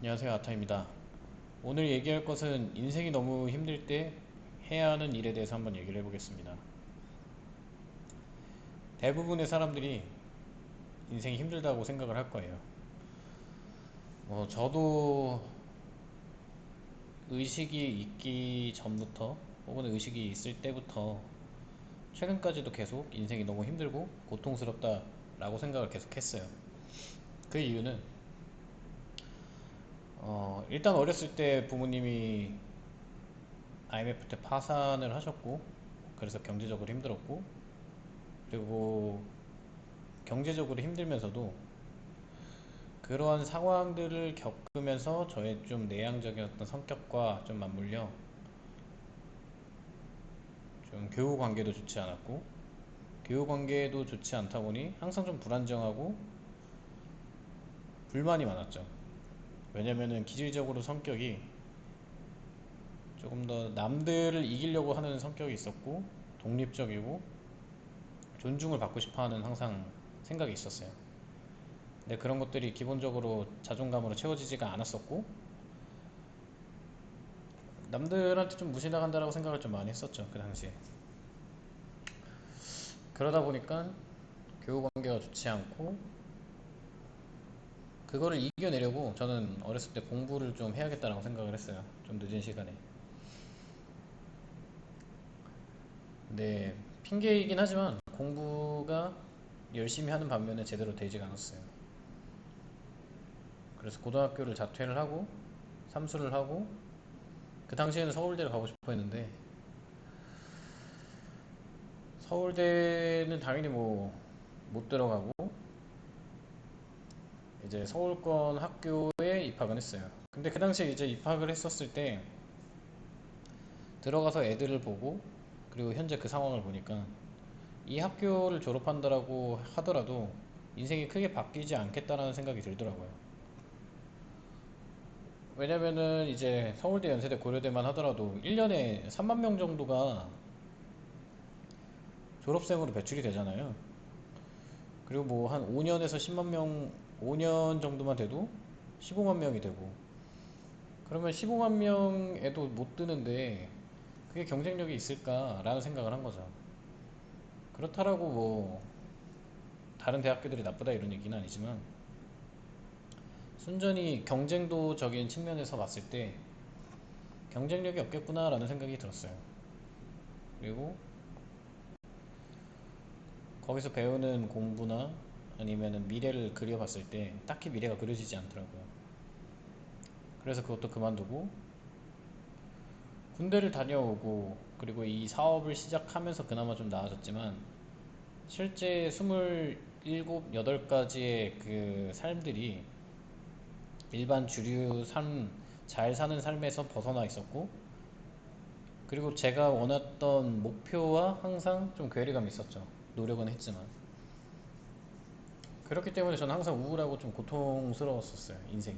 안녕하세요, 아타입니다. 오늘 얘기할 것은 인생이 너무 힘들 때 해야 하는 일에 대해서 한번 얘기를 해보겠습니다. 대부분의 사람들이 인생이 힘들다고 생각을 할 거예요. 저도 의식이 있기 전부터 혹은 의식이 있을 때부터 최근까지도 계속 인생이 너무 힘들고 고통스럽다라고 생각을 계속 했어요. 그 이유는 일단 어렸을 때 부모님이 IMF 때 파산을 하셨고, 그래서 경제적으로 힘들었고, 그리고 경제적으로 힘들면서도 그러한 상황들을 겪으면서 저의 좀 내향적인 어떤 성격과 좀 맞물려 좀 교우 관계도 좋지 않았고, 교우 관계도 좋지 않다 보니 항상 좀 불안정하고 불만이 많았죠. 왜냐면은 기질적으로 성격이 조금 더 남들을 이기려고 하는 성격이 있었고, 독립적이고 존중을 받고 싶어 하는 항상 생각이 있었어요. 근데 그런 것들이 기본적으로 자존감으로 채워지지가 않았었고, 남들한테 좀 무시당한다라고 생각을 좀 많이 했었죠, 그 당시에. 그러다 보니까 교우 관계가 좋지 않고, 그거를 이겨내려고 저는 어렸을 때 공부를 좀 해야겠다라고 생각을 했어요. 좀 늦은 시간에. 근데 핑계이긴 하지만 공부가 열심히 하는 반면에 제대로 되지가 않았어요. 그래서 고등학교를 자퇴를 하고 삼수를 하고, 그 당시에는 서울대를 가고 싶어 했는데, 서울대는 당연히 뭐 못 들어가고 이제 서울권 학교에 입학은 했어요. 근데 그 당시에 이제 입학을 했었을 때 들어가서 애들을 보고, 그리고 현재 그 상황을 보니까 이 학교를 졸업한다라고 하더라도 인생이 크게 바뀌지 않겠다라는 생각이 들더라고요. 왜냐면은 이제 서울대, 연세대, 고려대만 하더라도 1년에 3만 명 정도가 졸업생으로 배출이 되잖아요. 그리고 뭐 한 5년에서 10만 명, 5년 정도만 돼도 15만 명이 되고, 그러면 15만 명에도 못 드는데 그게 경쟁력이 있을까라는 생각을 한 거죠. 그렇다라고 뭐 다른 대학교들이 나쁘다 이런 얘기는 아니지만, 순전히 경쟁도적인 측면에서 봤을 때 경쟁력이 없겠구나라는 생각이 들었어요. 그리고 거기서 배우는 공부나 아니면은 미래를 그려봤을 때 딱히 미래가 그려지지 않더라고요. 그래서 그것도 그만두고 군대를 다녀오고, 그리고 이 사업을 시작하면서 그나마 좀 나아졌지만, 실제 27, 8가지의 그 삶들이 일반 주류 삶, 잘 사는 삶에서 벗어나 있었고, 그리고 제가 원했던 목표와 항상 좀 괴리감이 있었죠. 노력은 했지만. 그렇기 때문에 저는 항상 우울하고 좀 고통스러웠었어요, 인생이.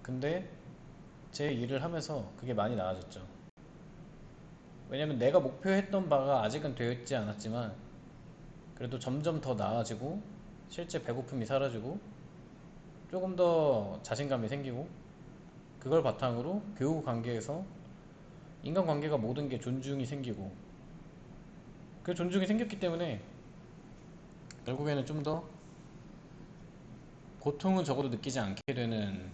근데 제 일을 하면서 그게 많이 나아졌죠. 왜냐면 내가 목표했던 바가 아직은 되었지 않았지만, 그래도 점점 더 나아지고, 실제 배고픔이 사라지고, 조금 더 자신감이 생기고, 그걸 바탕으로 교우 관계에서 인간관계가 모든 게 존중이 생기고, 그 존중이 생겼기 때문에 결국에는 좀 더 고통은 적어도 느끼지 않게 되는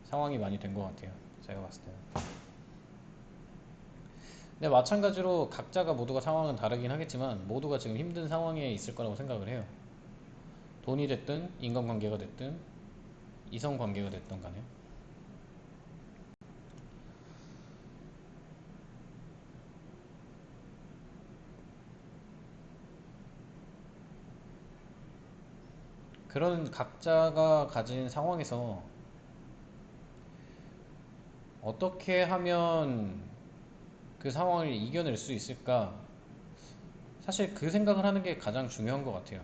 상황이 많이 된 것 같아요, 제가 봤을 때는. 근데 마찬가지로 각자가 모두가 상황은 다르긴 하겠지만 모두가 지금 힘든 상황에 있을 거라고 생각을 해요. 돈이 됐든 인간관계가 됐든 이성관계가 됐든 간에. 그런 각자가 가진 상황에서 어떻게 하면 그 상황을 이겨낼 수 있을까, 사실 그 생각을 하는 게 가장 중요한 것 같아요.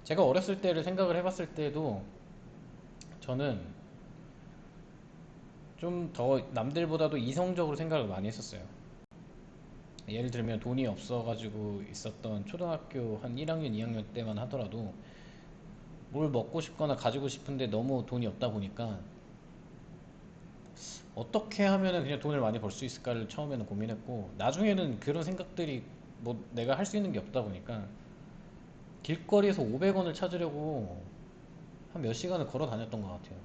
제가 어렸을 때를 생각을 해봤을 때도 저는 좀 더 남들보다도 이성적으로 생각을 많이 했었어요. 예를 들면 돈이 없어가지고 있었던 초등학교 한 1학년, 2학년 때만 하더라도 뭘 먹고 싶거나 가지고 싶은데 너무 돈이 없다 보니까 어떻게 하면은 그냥 돈을 많이 벌 수 있을까를 처음에는 고민했고, 나중에는 그런 생각들이 뭐 내가 할 수 있는 게 없다 보니까 길거리에서 500원을 찾으려고 한 몇 시간을 걸어 다녔던 것 같아요.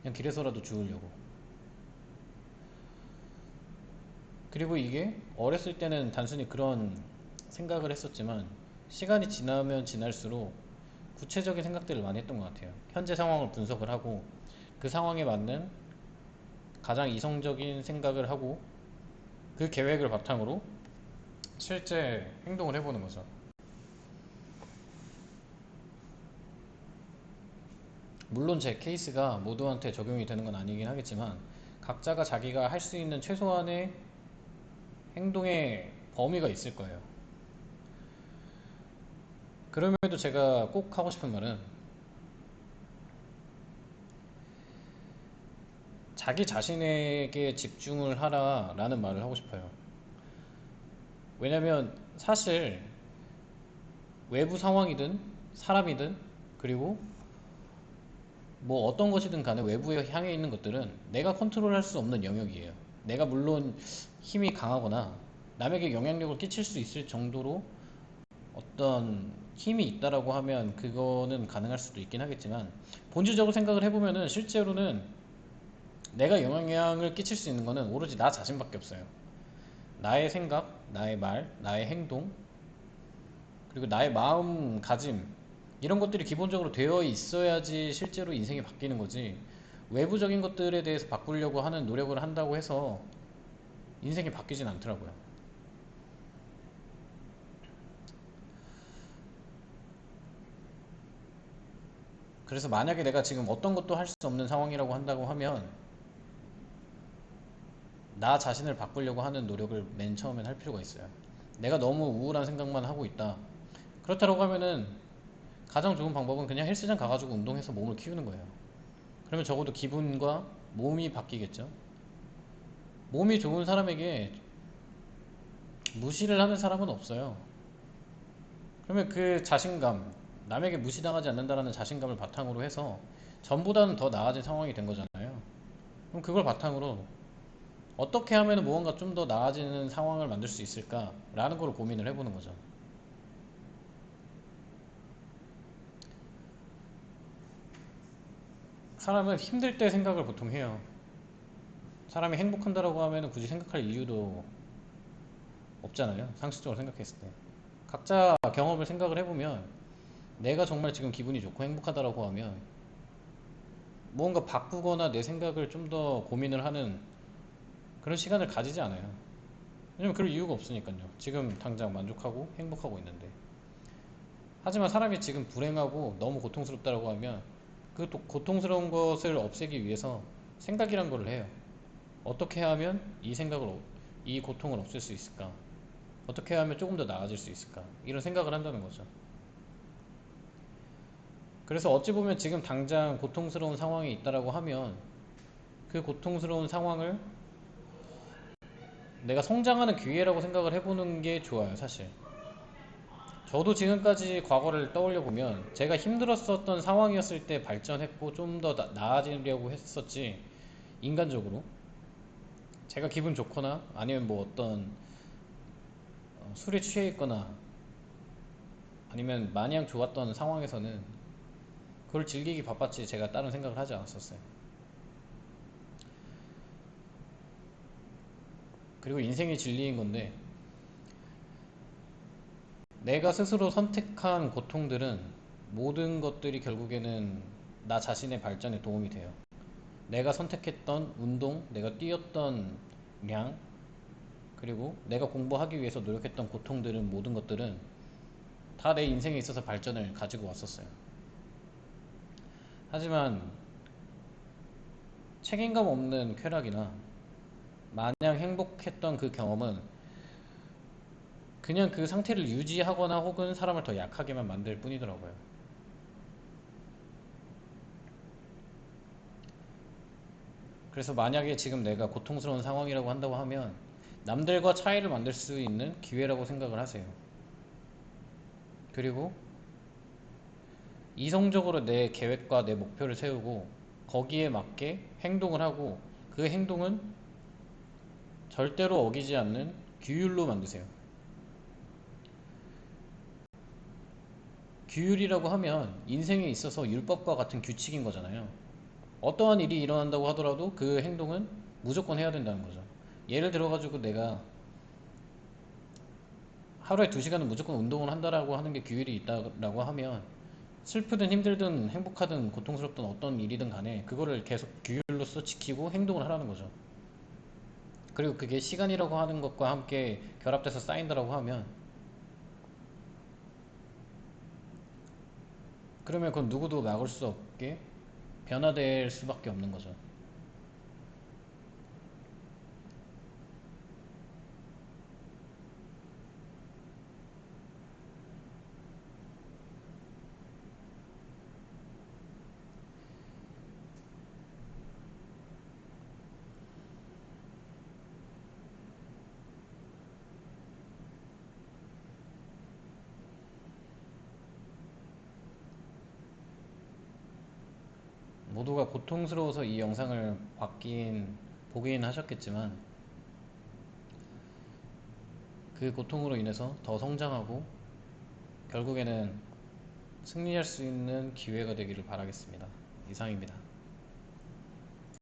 그냥 길에서라도 주우려고. 그리고 이게 어렸을 때는 단순히 그런 생각을 했었지만 시간이 지나면 지날수록 구체적인 생각들을 많이 했던 것 같아요. 현재 상황을 분석을 하고 그 상황에 맞는 가장 이성적인 생각을 하고 그 계획을 바탕으로 실제 행동을 해보는 거죠. 물론 제 케이스가 모두한테 적용이 되는 건 아니긴 하겠지만 각자가 자기가 할 수 있는 최소한의 행동의 범위가 있을 거예요. 그럼에도 제가 꼭 하고 싶은 말은 자기 자신에게 집중을 하라라는 말을 하고 싶어요. 왜냐면 사실 외부 상황이든 사람이든 그리고 뭐 어떤 것이든 간에 외부에 향해 있는 것들은 내가 컨트롤할 수 없는 영역이에요. 내가 물론 힘이 강하거나 남에게 영향력을 끼칠 수 있을 정도로 어떤 힘이 있다라고 하면 그거는 가능할 수도 있긴 하겠지만, 본질적으로 생각을 해보면은 실제로는 내가 영향을 끼칠 수 있는 거는 오로지 나 자신밖에 없어요. 나의 생각, 나의 말, 나의 행동, 그리고 나의 마음가짐, 이런 것들이 기본적으로 되어 있어야지 실제로 인생이 바뀌는 거지, 외부적인 것들에 대해서 바꾸려고 하는 노력을 한다고 해서 인생이 바뀌진 않더라고요. 그래서 만약에 내가 지금 어떤 것도 할 수 없는 상황이라고 한다고 하면 나 자신을 바꾸려고 하는 노력을 맨 처음엔 할 필요가 있어요. 내가 너무 우울한 생각만 하고 있다. 그렇다고 하면은 가장 좋은 방법은 그냥 헬스장 가가지고 운동해서 몸을 키우는 거예요. 그러면 적어도 기분과 몸이 바뀌겠죠. 몸이 좋은 사람에게 무시를 하는 사람은 없어요. 그러면 그 자신감, 남에게 무시당하지 않는다라는 자신감을 바탕으로 해서 전보다는 더 나아진 상황이 된 거잖아요. 그럼 그걸 바탕으로 어떻게 하면 무언가 좀 더 나아지는 상황을 만들 수 있을까라는 걸 고민을 해보는 거죠. 사람은 힘들 때 생각을 보통 해요. 사람이 행복한다라고 하면 굳이 생각할 이유도 없잖아요. 상식적으로 생각했을 때. 각자 경험을 생각을 해보면 내가 정말 지금 기분이 좋고 행복하다라고 하면 무언가 바꾸거나 내 생각을 좀 더 고민을 하는 그런 시간을 가지지 않아요. 왜냐면 그럴 이유가 없으니까요. 지금 당장 만족하고 행복하고 있는데. 하지만 사람이 지금 불행하고 너무 고통스럽다라고 하면 그 고통스러운 것을 없애기 위해서 생각이란 걸 해요. 어떻게 하면 이 고통을 없앨 수 있을까? 어떻게 하면 조금 더 나아질 수 있을까? 이런 생각을 한다는 거죠. 그래서 어찌 보면 지금 당장 고통스러운 상황에 있다라고 하면 그 고통스러운 상황을 내가 성장하는 기회라고 생각을 해보는 게 좋아요, 사실. 저도 지금까지 과거를 떠올려 보면 제가 힘들었었던 상황이었을 때 발전했고 좀 더 나아지려고 했었지, 인간적으로. 제가 기분 좋거나 아니면 뭐 어떤 술에 취해 있거나 아니면 마냥 좋았던 상황에서는 그걸 즐기기 바빴지 제가 다른 생각을 하지 않았었어요. 그리고 인생의 진리인 건데, 내가 스스로 선택한 고통들은 모든 것들이 결국에는 나 자신의 발전에 도움이 돼요. 내가 선택했던 운동, 내가 뛰었던 량, 그리고 내가 공부하기 위해서 노력했던 고통들은, 모든 것들은 다 내 인생에 있어서 발전을 가지고 왔었어요. 하지만 책임감 없는 쾌락이나 마냥 행복했던 그 경험은 그냥 그 상태를 유지하거나 혹은 사람을 더 약하게만 만들 뿐이더라고요. 그래서 만약에 지금 내가 고통스러운 상황이라고 한다고 하면 남들과 차이를 만들 수 있는 기회라고 생각을 하세요. 그리고 이성적으로 내 계획과 내 목표를 세우고 거기에 맞게 행동을 하고 그 행동은 절대로 어기지 않는 규율로 만드세요. 규율이라고 하면 인생에 있어서 율법과 같은 규칙인 거잖아요. 어떠한 일이 일어난다고 하더라도 그 행동은 무조건 해야 된다는 거죠. 예를 들어가지고 내가 하루에 2시간은 무조건 운동을 한다라고 하는 게 규율이 있다라고 하면 슬프든 힘들든 행복하든 고통스럽든 어떤 일이든 간에 그거를 계속 규율로서 지키고 행동을 하라는 거죠. 그리고 그게 시간이라고 하는 것과 함께 결합돼서 쌓인다라고 하면 그러면 그건 누구도 막을 수 없게 변화될 수밖에 없는 거죠. 모두가 고통스러워서 이 영상을 보긴 하셨겠지만 그 고통으로 인해서 더 성장하고 결국에는 승리할 수 있는 기회가 되기를 바라겠습니다. 이상입니다.